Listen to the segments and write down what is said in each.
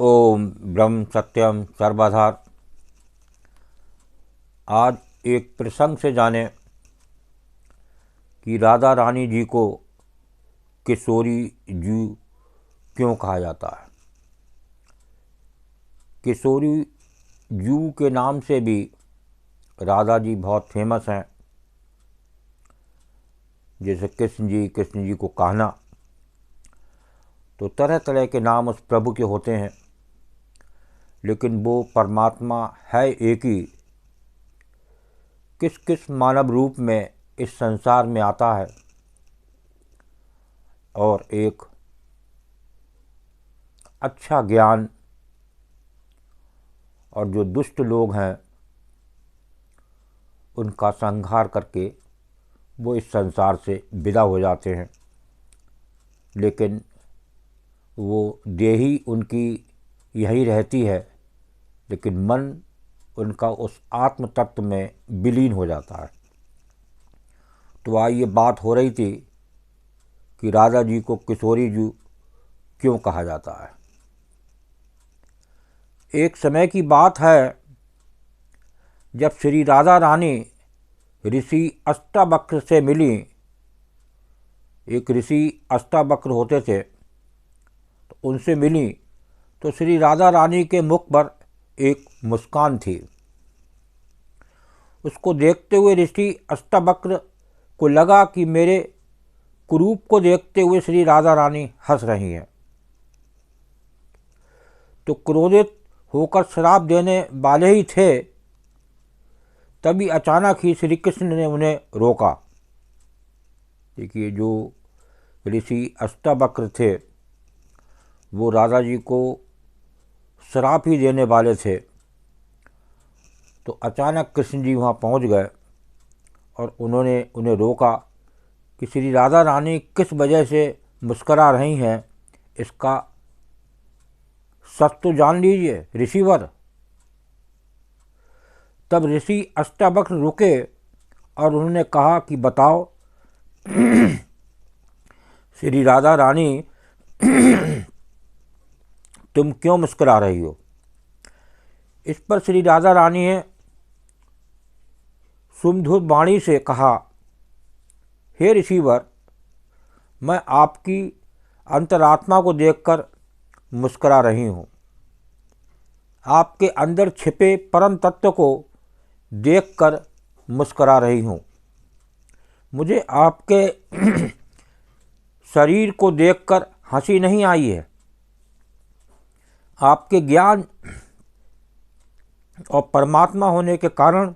ओम ब्रह्म सत्यम सर्वधार। आज एक प्रसंग से जाने कि राधा रानी जी को किशोरी जी क्यों कहा जाता है। किशोरी जू के नाम से भी राधा जी बहुत फेमस हैं। जैसे कृष्ण जी को कहना, तो तरह तरह के नाम उस प्रभु के होते हैं, लेकिन वो परमात्मा है एक ही। किस किस मानव रूप में इस संसार में आता है और एक अच्छा ज्ञान, और जो दुष्ट लोग हैं उनका संहार करके वो इस संसार से विदा हो जाते हैं। लेकिन वो देही उनकी यही रहती है, लेकिन मन उनका उस आत्म तत्व में विलीन हो जाता है। तो आज ये बात हो रही थी कि राधा जी को किशोरी जी क्यों कहा जाता है। एक समय की बात है जब श्री राधा रानी ऋषि अष्टावक्र से मिली। एक ऋषि अष्टावक्र होते थे, तो उनसे मिली तो श्री राधा रानी के मुख पर एक मुस्कान थी। उसको देखते हुए ऋषि अष्टावक्र को लगा कि मेरे कुरूप को देखते हुए श्री राधा रानी हंस रही हैं। तो क्रोधित होकर श्राप देने वाले ही थे, तभी अचानक ही श्री कृष्ण ने उन्हें रोका। देखिए, जो ऋषि अष्टावक्र थे वो राधा जी को श्राप ही देने वाले थे। तो अचानक कृष्ण जी वहाँ पहुँच गए और उन्होंने उन्हें रोका कि श्री राधा रानी किस वजह से मुस्करा रही हैं, इसका सच तो जान लीजिए ऋषिवर। तब ऋषि अष्टावक्र रुके और उन्होंने कहा कि बताओ श्री राधा रानी तुम क्यों मुस्कुरा रही हो। इस पर श्री राधा रानी ने सुमधुर वाणी से कहा, हे ऋषिवर, मैं आपकी अंतरात्मा को देखकर मुस्कुरा रही हूँ। आपके अंदर छिपे परम तत्व को देखकर मुस्कुरा रही हूँ। मुझे आपके शरीर को देखकर हंसी नहीं आई है। आपके ज्ञान और परमात्मा होने के कारण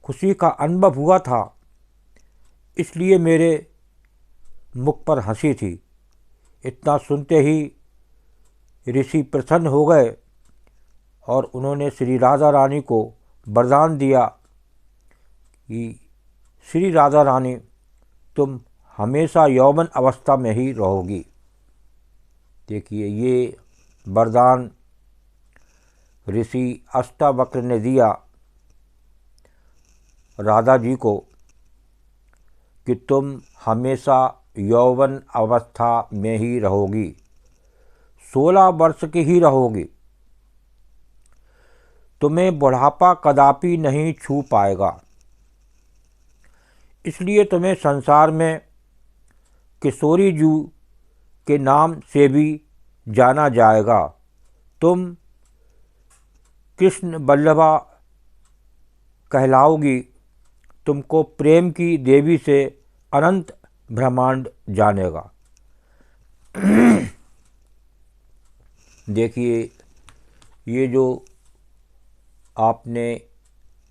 खुशी का अनुभव हुआ था, इसलिए मेरे मुख पर हंसी थी। इतना सुनते ही ऋषि प्रसन्न हो गए और उन्होंने श्री राधा रानी को वरदान दिया कि श्री राधा रानी तुम हमेशा यौवन अवस्था में ही रहोगी। देखिए, ये वरदान ऋषि अष्टावक्र ने दिया राधा जी को कि तुम हमेशा यौवन अवस्था में ही रहोगी, 16 वर्ष की ही रहोगी। तुम्हें बुढ़ापा कदापि नहीं छू पाएगा। इसलिए तुम्हें संसार में किशोरी जू के नाम से भी जाना जाएगा। तुम कृष्ण बल्लभा कहलाओगी। तुमको प्रेम की देवी से अनंत ब्रह्मांड जानेगा। देखिए, ये जो आपने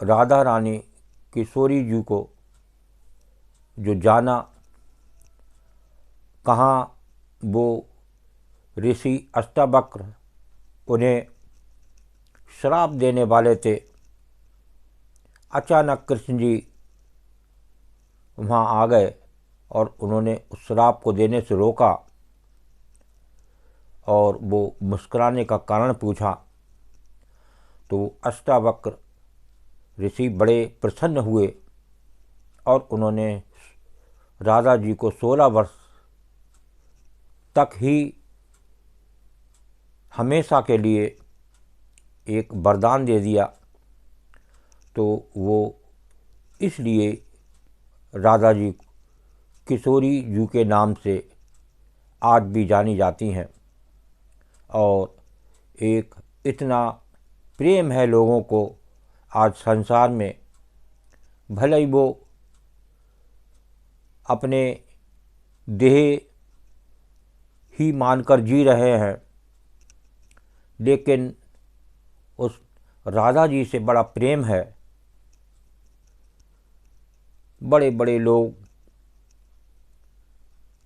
राधा रानी किशोरी जी को जो जाना, कहाँ वो ऋषि अष्टावक्र उन्हें श्राप देने वाले थे। अचानक कृष्ण जी वहाँ आ गए और उन्होंने उस श्राप को देने से रोका और वो मुस्कुराने का कारण पूछा। तो अष्टावक्र ऋषि बड़े प्रसन्न हुए और उन्होंने राधा जी को 16 वर्ष तक ही हमेशा के लिए एक वरदान दे दिया, तो वो इसलिए राधा जी किशोरी जू के नाम से आज भी जानी जाती हैं। और एक इतना प्रेम है लोगों को आज संसार में, भले ही वो अपने देह ही मानकर जी रहे हैं, लेकिन उस राधा जी से बड़ा प्रेम है। बड़े बड़े लोग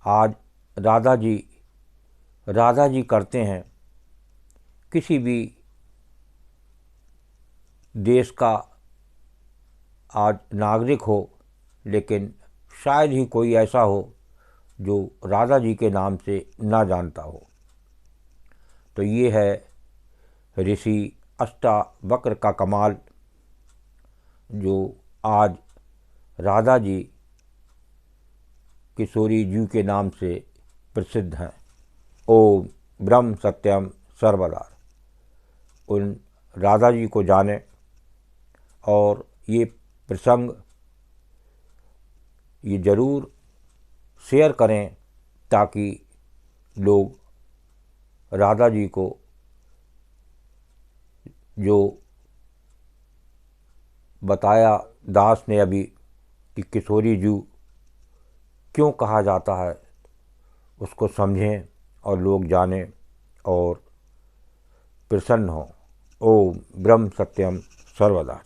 आज राधा जी करते हैं। किसी भी देश का आज नागरिक हो, लेकिन शायद ही कोई ऐसा हो जो राधा जी के नाम से ना जानता हो। तो ये है ऋषि अष्टावक्र का कमाल, जो आज राधा जी किशोरी जी के नाम से प्रसिद्ध हैं। ओम ब्रह्म सत्यम सर्वदा। उन राधा जी को जानें और ये प्रसंग ये ज़रूर शेयर करें, ताकि लोग राधा जी को, जो बताया दास ने अभी कि किशोरी जू क्यों कहा जाता है, उसको समझें और लोग जानें और प्रसन्न हों। ओम ब्रह्म सत्यम सर्वदा।